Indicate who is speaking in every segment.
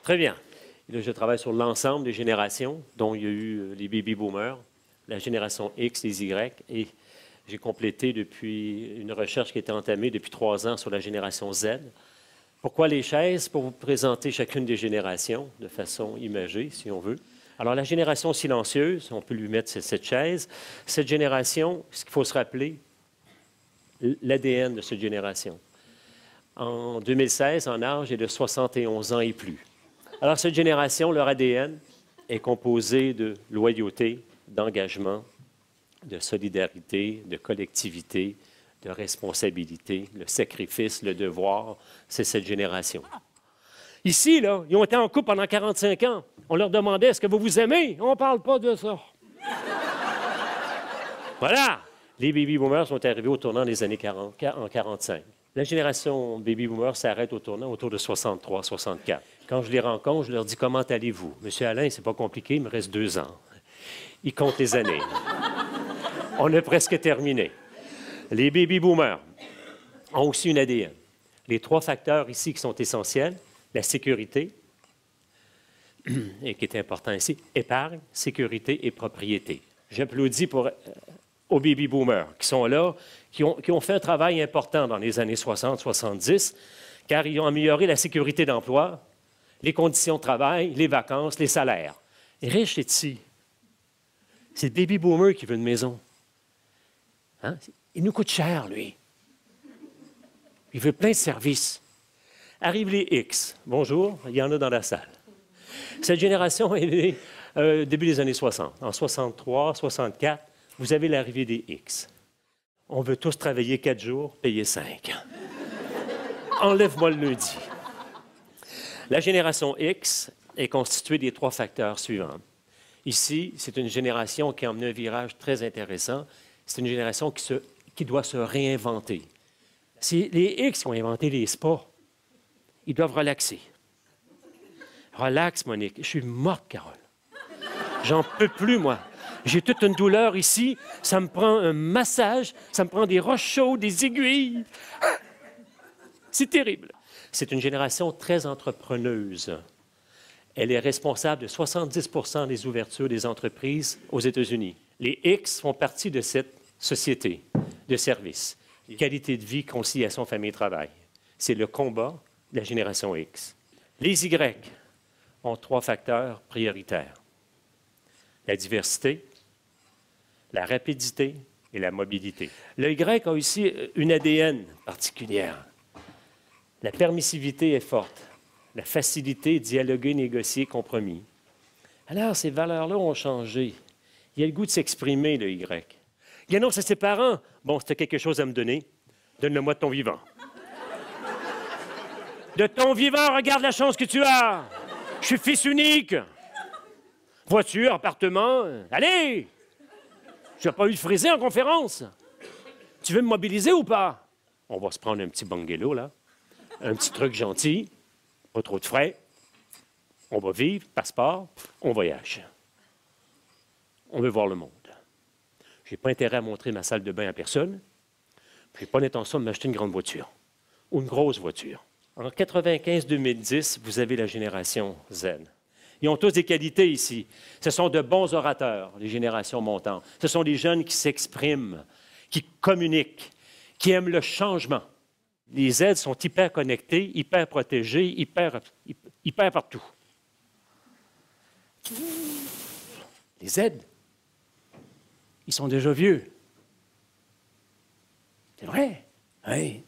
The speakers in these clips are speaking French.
Speaker 1: Très bien. Là, je travaille sur l'ensemble des générations, dont il y a eu les baby-boomers, la génération X, les Y, et j'ai complété depuis une recherche qui a été entamée depuis 3 ans sur la génération Z. Pourquoi les chaises? Pour vous présenter chacune des générations de façon imagée, si on veut. Alors, la génération silencieuse, on peut lui mettre cette chaise. Cette génération, ce qu'il faut se rappeler, l'ADN de cette génération. En 2016, en âge est de 71 ans et plus. Alors, cette génération, leur ADN est composé de loyauté, d'engagement, de solidarité, de collectivité, de responsabilité, le sacrifice, le devoir. C'est cette génération. Ici, là, ils ont été en couple pendant 45 ans. On leur demandait, est-ce que vous vous aimez? On ne parle pas de ça. Voilà. Les baby-boomers sont arrivés au tournant des années 40, en 45. La génération baby-boomer s'arrête au tournant autour de 63, 64. Quand je les rencontre, je leur dis, comment allez-vous? Monsieur Alain, c'est pas compliqué, il me reste 2 ans. Ils comptent les années. On a presque terminé. Les baby-boomers ont aussi une ADN. Les 3 facteurs ici qui sont essentiels, la sécurité, et qui est important ici, épargne, sécurité et propriété. J'applaudis aux baby-boomers qui sont là, qui ont fait un travail important dans les années 60-70, car ils ont amélioré la sécurité d'emploi, les conditions de travail, les vacances, les salaires. Et riche est ici. C'est le baby-boomer qui veut une maison. Hein? Il nous coûte cher, lui. Il veut plein de services. Arrivent les X. Bonjour, il y en a dans la salle. Cette génération est née début des années 60. En 63, 64, vous avez l'arrivée des X. On veut tous travailler 4 jours, payer 5. Enlève-moi le lundi. La génération X est constituée des 3 facteurs suivants. Ici, c'est une génération qui a emmené un virage très intéressant. C'est une génération qui doit se réinventer. C'est les X qui ont inventé les spas. Ils doivent relaxer. Relax, Monique. Je suis morte, Carole. J'en peux plus, moi. J'ai toute une douleur ici. Ça me prend un massage. Ça me prend des roches chaudes, des aiguilles. C'est terrible. C'est une génération très entrepreneuse. Elle est responsable de 70 % des ouvertures des entreprises aux États-Unis. Les X font partie de cette société de services. Qualité de vie, conciliation famille-travail. C'est le combat de la génération X. Les Y ont 3 facteurs prioritaires. La diversité, la rapidité et la mobilité. Le Y a aussi une ADN particulière. La permissivité est forte. La facilité, dialoguer, négocier, compromis. Alors, ces valeurs-là ont changé. Il a le goût de s'exprimer, le Y. Il annonce à ses parents, « Bon, si tu as quelque chose à me donner, donne-le-moi de ton vivant. » De ton vivant, regarde la chance que tu as. Je suis fils unique. Voiture, appartement, allez! Je n'ai pas eu de frisé en conférence. Tu veux me mobiliser ou pas? On va se prendre un petit bungalow, là. Un petit truc gentil, pas trop de frais. On va vivre, passeport, on voyage. On veut voir le monde. Je n'ai pas intérêt à montrer ma salle de bain à personne. Je n'ai pas l'intention de m'acheter une grande voiture ou une grosse voiture. En 95-2010, vous avez la génération Z. Ils ont tous des qualités ici. Ce sont de bons orateurs, les générations montantes. Ce sont des jeunes qui s'expriment, qui communiquent, qui aiment le changement. Les Z sont hyper connectés, hyper protégés, hyper partout. Les Z, ils sont déjà vieux. C'est vrai? Oui.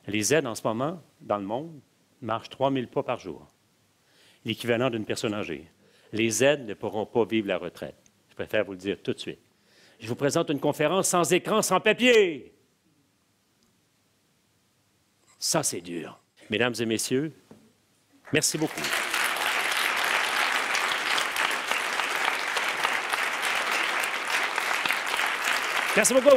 Speaker 1: Les Z, en ce moment, dans le monde, marchent 3000 pas par jour. L'équivalent d'une personne âgée. Les Z ne pourront pas vivre la retraite. Je préfère vous le dire tout de suite. Je vous présente une conférence sans écran, sans papier. Ça, c'est dur. Mesdames et messieurs, merci beaucoup. Merci beaucoup.